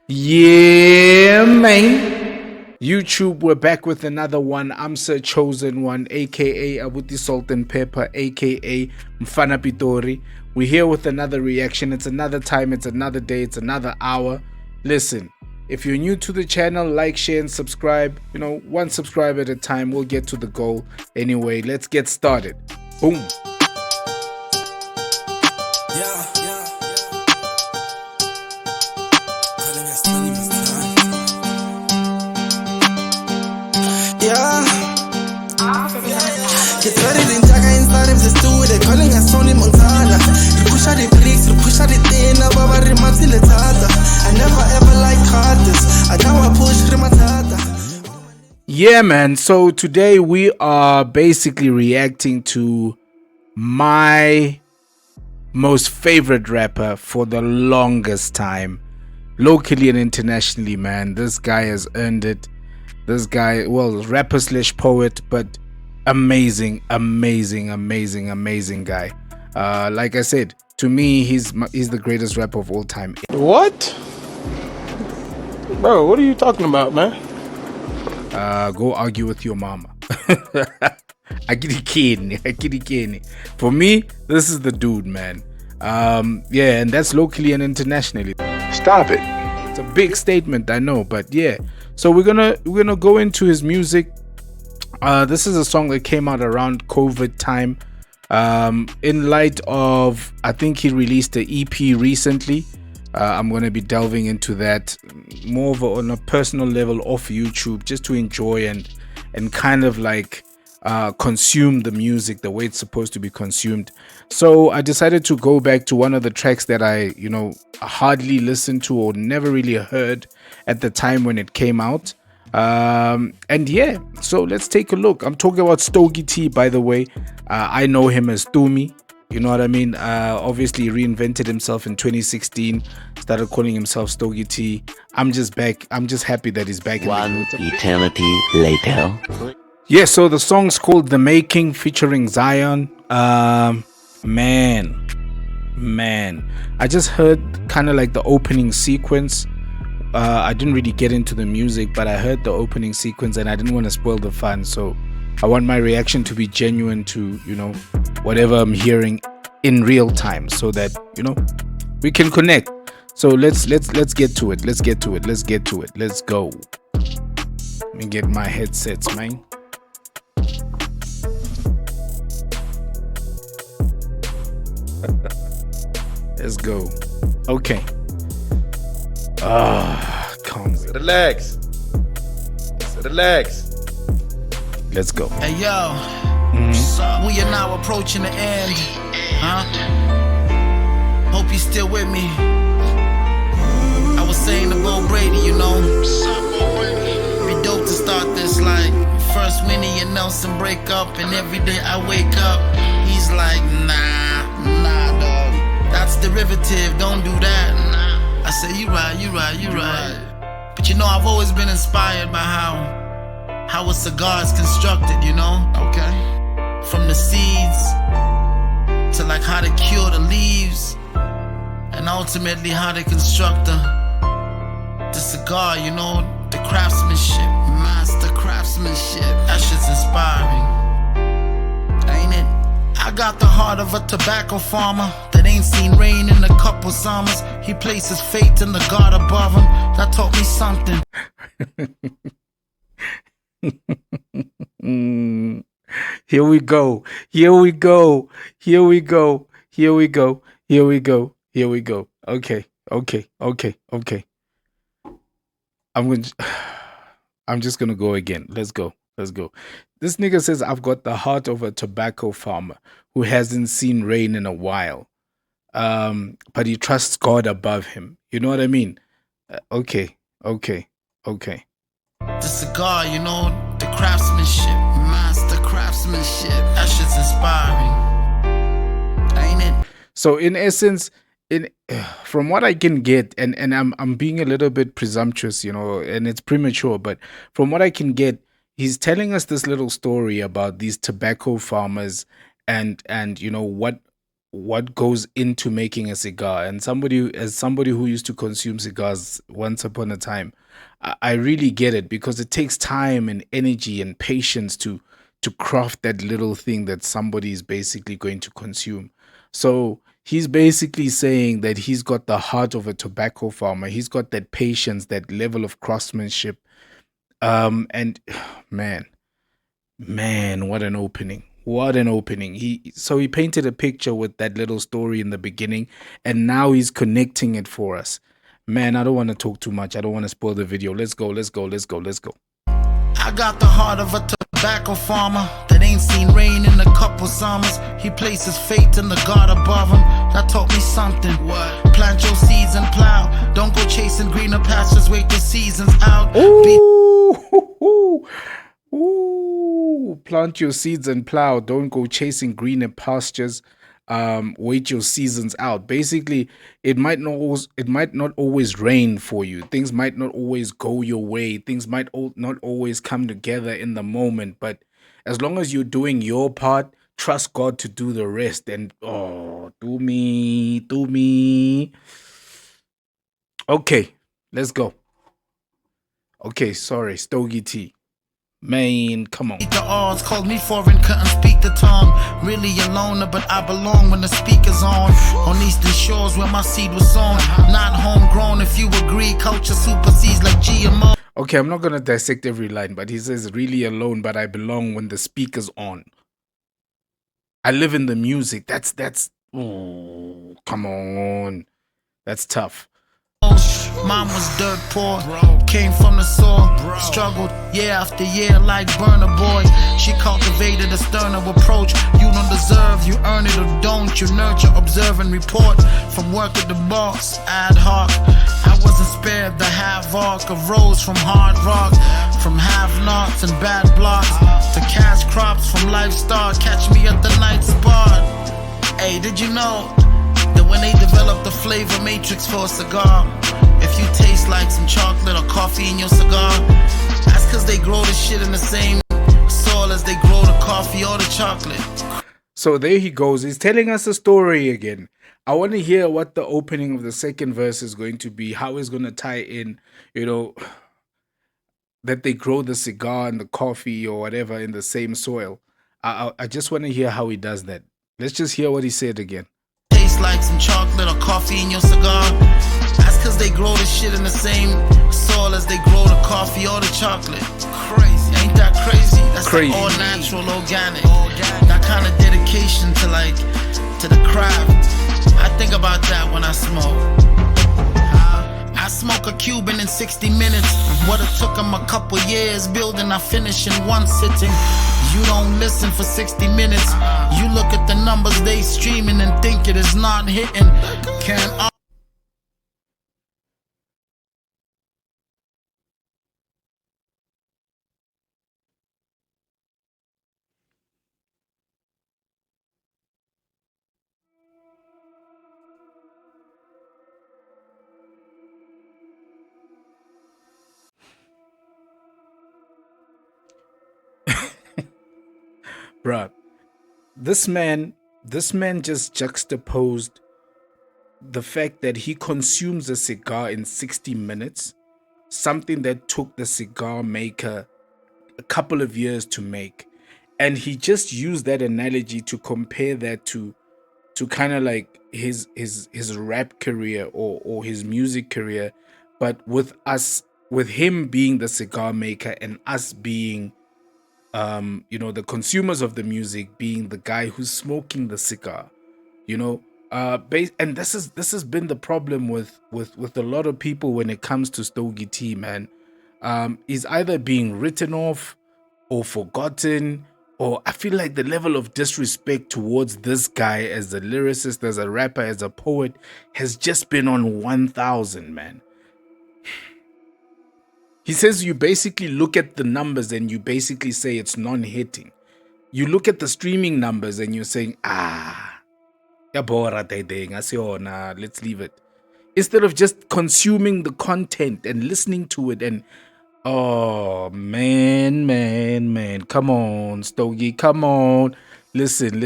Yeah, man. YouTube, we're back with another one. I'm Sir Chosen One, aka Abuti Salt and Pepper, aka Mfana Pitori. We're here with another reaction. It's another time, it's another day, it's another hour. Listen, if you're new to the channel, like, share, and subscribe. One subscribe at a time. We'll get to the goal. Anyway, let's get started. Boom. Get started in Jaga in Stadium, just do it. They're calling us Tony Montana. You push out the bricks, you push out the thing, Baba Rimati Letata. I never ever like cards. I now I push Rimatata. Yeah, man. So today we are basically reacting to my most favorite rapper for the longest time, locally and internationally, man. This guy has earned it. This guy, well, rapper slash poet, but amazing guy. Like I said, to me, he's the greatest rapper of all time. What? Bro, what are you talking about, man? Go argue with your mama. Akiri. For me, this is the dude, man. Yeah, and that's locally and internationally. Stop it. It's a big statement, I know, but yeah. So we're gonna go into his music. This is a song that came out around COVID time. In light of, I think he released an EP recently. I'm gonna be delving into that more on a personal level off YouTube, just to enjoy and kind of like consume the music the way it's supposed to be consumed. So I decided to go back to one of the tracks that I hardly listened to or never really heard at the time when it came out. And yeah, so let's take a look. I'm talking about Stogie T, by the way. I know him as Tumi. You know what I mean? Obviously, he reinvented himself in 2016, started calling himself Stogie T. I'm just back. I'm just happy that he's back. One eternity later. Yeah, so the song's called The Making, featuring Ziyon. Man, I just heard kind of like the opening sequence. I didn't really get into the music, but I heard the opening sequence and I didn't want to spoil the fun. So I want my reaction to be genuine to, whatever I'm hearing in real time, so that, we can connect. So let's get to it. Let's go. Let me get my headsets, man. Let's go. Okay. Calm. Relax. Let's go. Hey yo, we are now approaching the end. Hope you're still with me. I was saying to Bo Brady, be dope to start this like first Winnie and Nelson break up, and every day I wake up, he's like, nah, dog. That's derivative, don't do that. I say, you right. But I've always been inspired by how a cigar is constructed, Okay. From the seeds to like how they cure the leaves, and ultimately how they construct the cigar, the craftsmanship, master craftsmanship. That shit's inspiring, ain't it? I got the heart of a tobacco farmer that ain't seen rain in a couple summers. He places faith in the God above him. That taught me something. Here we go. Okay. I'm just gonna go again. Let's go. This nigga says, I've got the heart of a tobacco farmer who hasn't seen rain in a while. But he trusts God above him. You know what I mean? Okay. The cigar, the craftsmanship, master craftsmanship. That shit's inspiring, ain't it? So in essence, from what I can get, and I'm being a little bit presumptuous, and it's premature, but from what I can get, he's telling us this little story about these tobacco farmers and what goes into making a cigar. And as somebody who used to consume cigars once upon a time, I really get it, because it takes time and energy and patience to craft that little thing that somebody is basically going to consume. So he's basically saying that he's got the heart of a tobacco farmer. He's got that patience, that level of craftsmanship. And man, Man, what an opening. What an opening. He painted a picture with that little story in the beginning, and now he's connecting it for us. Man, I don't want to talk too much. I don't want to spoil the video. Let's go, let's go, let's go, let's go. I got the heart of a tobacco farmer that ain't seen rain in a couple summers. He places faith in the God above him. That taught me something. What? Plant your seeds and plow. Don't go chasing greener pastures. Wait the seasons out. Ooh, ooh, plant your seeds and plow. Don't go chasing greener pastures. Wait your seasons out. Basically, it might not always rain for you. Things might not always go your way. Things might not always come together in the moment. But as long as you're doing your part, trust God to do the rest. And do me, do me. Okay, let's go. Okay, sorry, Stogie T. Man, come on. The odds called me foreign, couldn't speak the tongue. Really a loner, but I belong when the speaker's on. On eastern shores where my seed was sown. Not homegrown, if you agree. Culture supersedes like GMO. Okay, I'm not gonna dissect every line, but he says really alone, but I belong when the speaker's on. I live in the music. That's oh, come on. That's tough. Mom was dirt poor, came from the soil, struggled year after year like burner boys. She cultivated a sterner approach. You don't deserve, you earn it or don't. You nurture, observe and report. From work at the boss, ad hoc. I wasn't spared the havoc of roads from hard rock, from have-nots and bad blocks to cash crops from livestock. Catch me at the night spot. Hey, did you know that when they developed the flavor matrix for a cigar, if you taste like some chocolate or coffee in your cigar, that's cause they grow the shit in the same soil as they grow the coffee or the chocolate. So there he goes. He's telling us a story again. I want to hear what the opening of the second verse is going to be, how it's going to tie in, that they grow the cigar and the coffee or whatever in the same soil. I just want to hear how he does that. Let's just hear what he said again. Taste like some chocolate or coffee in your cigar, that's cause they grow the shit in the same soil as they grow the coffee or the chocolate. Crazy, ain't that crazy? That's crazy. All natural, organic. That kind of dedication to the craft. I think about that when I smoke. I smoke a Cuban in 60 minutes. What it took him a couple years building, I finish in one sitting. You don't listen for 60 minutes. You look at the numbers they streaming and think it is not hitting. Can Bruh, this man just juxtaposed the fact that he consumes a cigar in 60 minutes, something that took the cigar maker a couple of years to make. And he just used that analogy to compare that to kind of like his rap career or his music career, but with him being the cigar maker and us being the consumers of the music, being the guy who's smoking the cigar. And this has been the problem with a lot of people when it comes to Stogie T, man. Is either being written off or forgotten, or I feel like the level of disrespect towards this guy as a lyricist, as a rapper, as a poet has just been on 1000, man. He says you basically look at the numbers and you basically say it's non-hitting. You look at the streaming numbers and you're saying, let's leave it. Instead of just consuming the content and listening to it and, oh, man. Come on, Stogie, come on. Listen.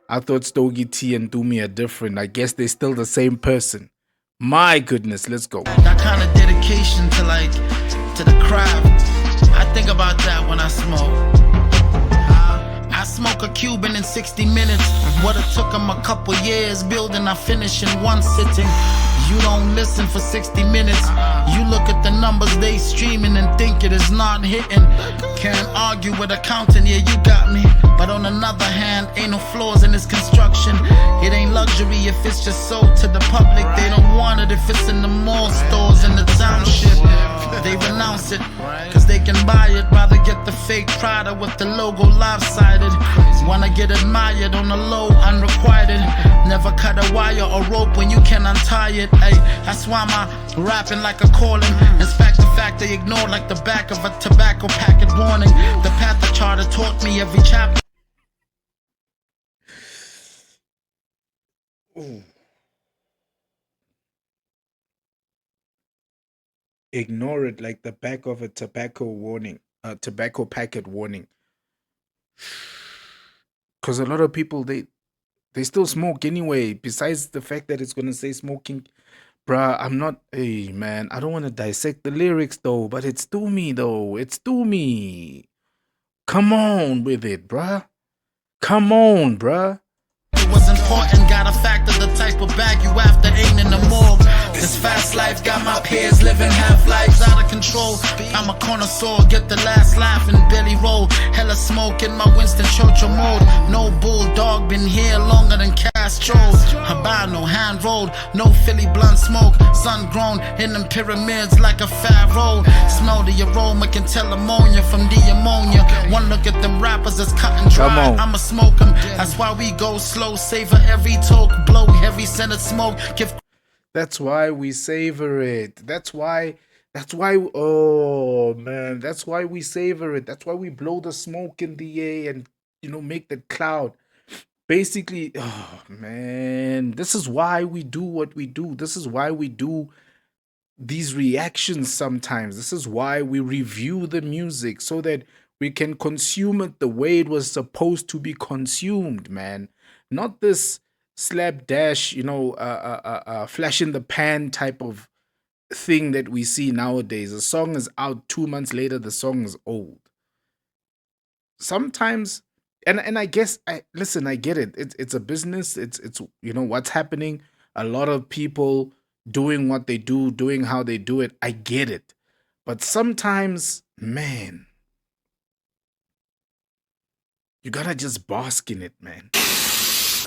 I thought Stogie T and Doomy are different. I guess they're still the same person. My goodness, let's go. That kind of dedication to the craft. I think about that when I smoke. I smoke a Cuban in 60 minutes. What it took him a couple years building, I finish in one sitting. You don't listen for 60 minutes. You look at the numbers they streaming and think it is not hitting. Can't argue with accounting, yeah, you got me. But on another hand, ain't no flaws in this construction. It ain't luxury if it's just sold to the public. They don't want it if it's in the mall stores in the township. They renounce it, cause they can buy it. Rather get the fake Prada with the logo lopsided. Wanna get admired on the low, unrequited. Never cut a wire or rope when you can untie it. Ay, that's why my rapping like a calling. Inspect the fact they ignore like the back of a tobacco packet warning. The path the charter taught me every chapter. Ooh. Ignore it like the back of a tobacco packet warning. Because a lot of people they still smoke anyway. Besides the fact that it's gonna say smoking, bruh. I'm not. Hey man, I don't want to dissect the lyrics though, but it's Doomy though. It's Doomy. Come on with it, bruh. Come on, bruh. It was important, got a factor, the type of bag you after ain't in the morgue. This fast life got my peers living half lives out of control. I'm a connoisseur, get the last laugh and belly roll. Hella smoke in my Winston Churchill mode. No bulldog, been here longer than Castro. Habano, hand rolled, no Philly blunt smoke. Sun grown in them pyramids like a pharaoh. Smell the aroma, can tell ammonia from the ammonia. One look at them rappers that's cut and dry. I'ma smoke them, that's why we go slow. Savor every talk, blow heavy scented smoke. That's why we savor it. That's why, oh man, that's why we savor it. That's why we blow the smoke in the air and, make the cloud. Basically, oh man, this is why we do what we do. This is why we do these reactions sometimes. This is why we review the music so that we can consume it the way it was supposed to be consumed, man. Not this slapdash, flash in the pan type of thing that we see nowadays. A song is out 2 months later, the song is old. Sometimes, and I guess, I get it. It's a business. It's what's happening. A lot of people doing what they do, doing how they do it. I get it. But sometimes, man, you gotta just bask in it, man.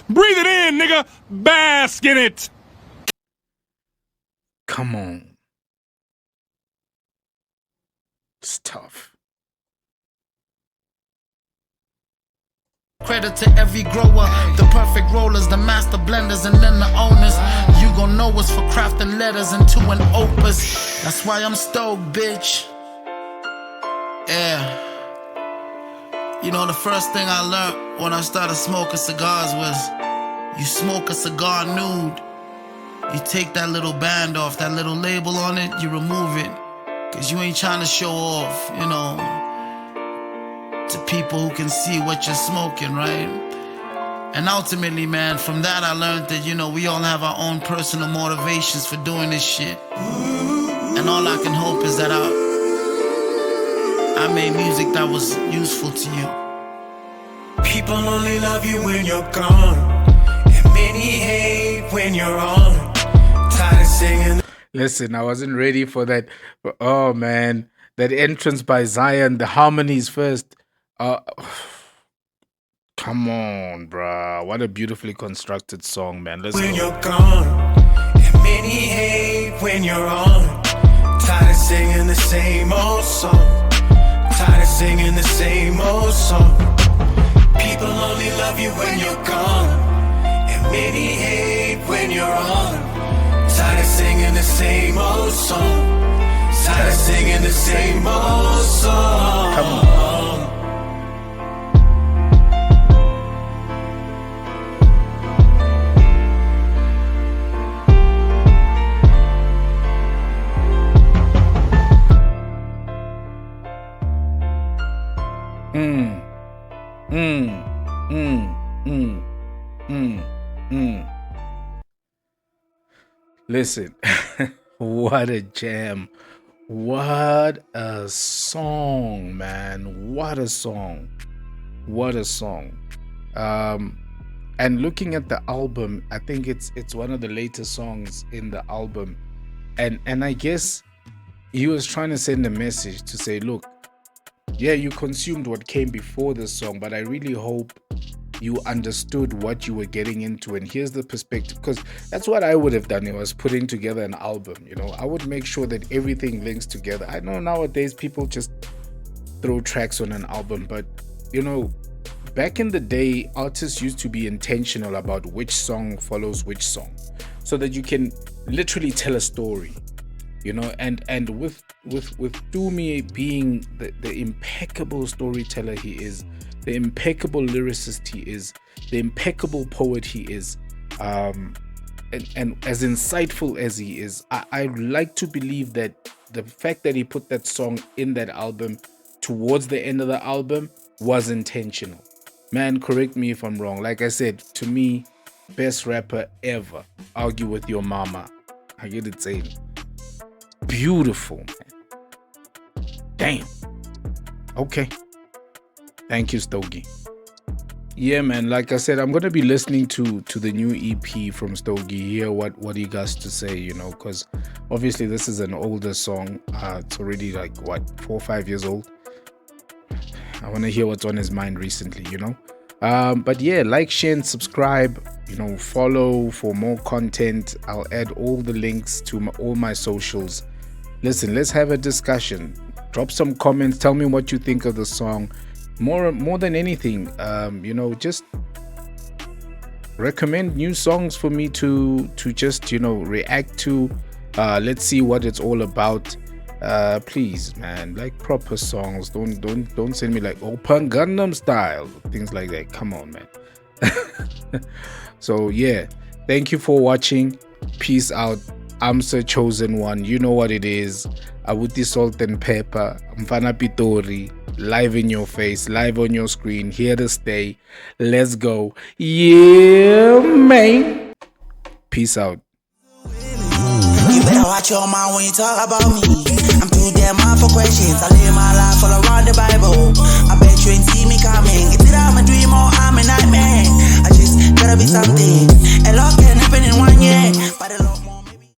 Breathe it in, nigga. Bask in it. Come on. It's tough. Credit to every grower, the perfect rollers, the master blenders, and then the owners. You gon' know us for crafting letters into an opus. That's why I'm stoked, bitch. Yeah. The first thing I learned when I started smoking cigars was you smoke a cigar nude. You take that little band off, that little label on it, you remove it. Cause you ain't trying to show off, to people who can see what you're smoking, right? And ultimately, man, from that I learned that, we all have our own personal motivations for doing this shit. And all I can hope is that I made music that was useful to you. People only love you when you're gone, and many hate when you're on. Tired of singing. Listen, I wasn't ready for that. Oh man, that entrance by Ziyon, the harmonies first. Come on, bruh. What a beautifully constructed song, man. Let's when go. You're gone, and many hate when you're on. Tired of singing the same old song. Tired of singing the same old song. People only love you when you're gone, and many hate when you're on. Tired of singing the same old song. Tired of singing the same old song. Come on. Listen, what a jam. What a song, man. What a song. What a song. And looking at the album, I think it's one of the latest songs in the album. And I guess he was trying to send a message to say, look, yeah, you consumed what came before this song, but I really hope you understood what you were getting into. And here's the perspective, because that's what I would have done. It was putting together an album. I would make sure that everything links together. I know nowadays people just throw tracks on an album, but back in the day, artists used to be intentional about which song follows which song, so that you can literally tell a story. And with Dumi being the impeccable storyteller he is, the impeccable lyricist he is, the impeccable poet he is, and as insightful as he is, I like to believe that the fact that he put that song in that album towards the end of the album was intentional. Man, correct me if I'm wrong. Like I said, to me, best rapper ever. Argue with your mama. I get it saying. Beautiful, man. Damn. Okay. Thank you, Stogie. Yeah, man. Like I said, I'm gonna be listening to the new EP from Stogie. Hear what he got to say. Because obviously this is an older song. It's already like 4 or 5 years old. I want to hear what's on his mind recently. But yeah, like, share, and subscribe. Follow for more content. I'll add all the links to all my socials. Listen, let's have a discussion. Drop some comments. Tell me what you think of the song. More than anything, just recommend new songs for me to just react to. Let's see what it's all about. Please, man, like proper songs. Don't send me like Open Gangnam Style, things like that. Come on, man. So yeah, thank you for watching. Peace out. I'm Sir Chosen One. You know what it is. Awuti Salt and Pepper. Mfana Pitori. Live in your face, live on your screen, here to stay. Let's go. Yeah, man. Peace out. You better watch your mouth when you talk about me. I'm too damn hard for questions. I live my life all around the Bible. I bet you ain't see me coming. Is it I'm a dream or I'm a nightmare? I just gotta be something. A lot can happen in 1 year.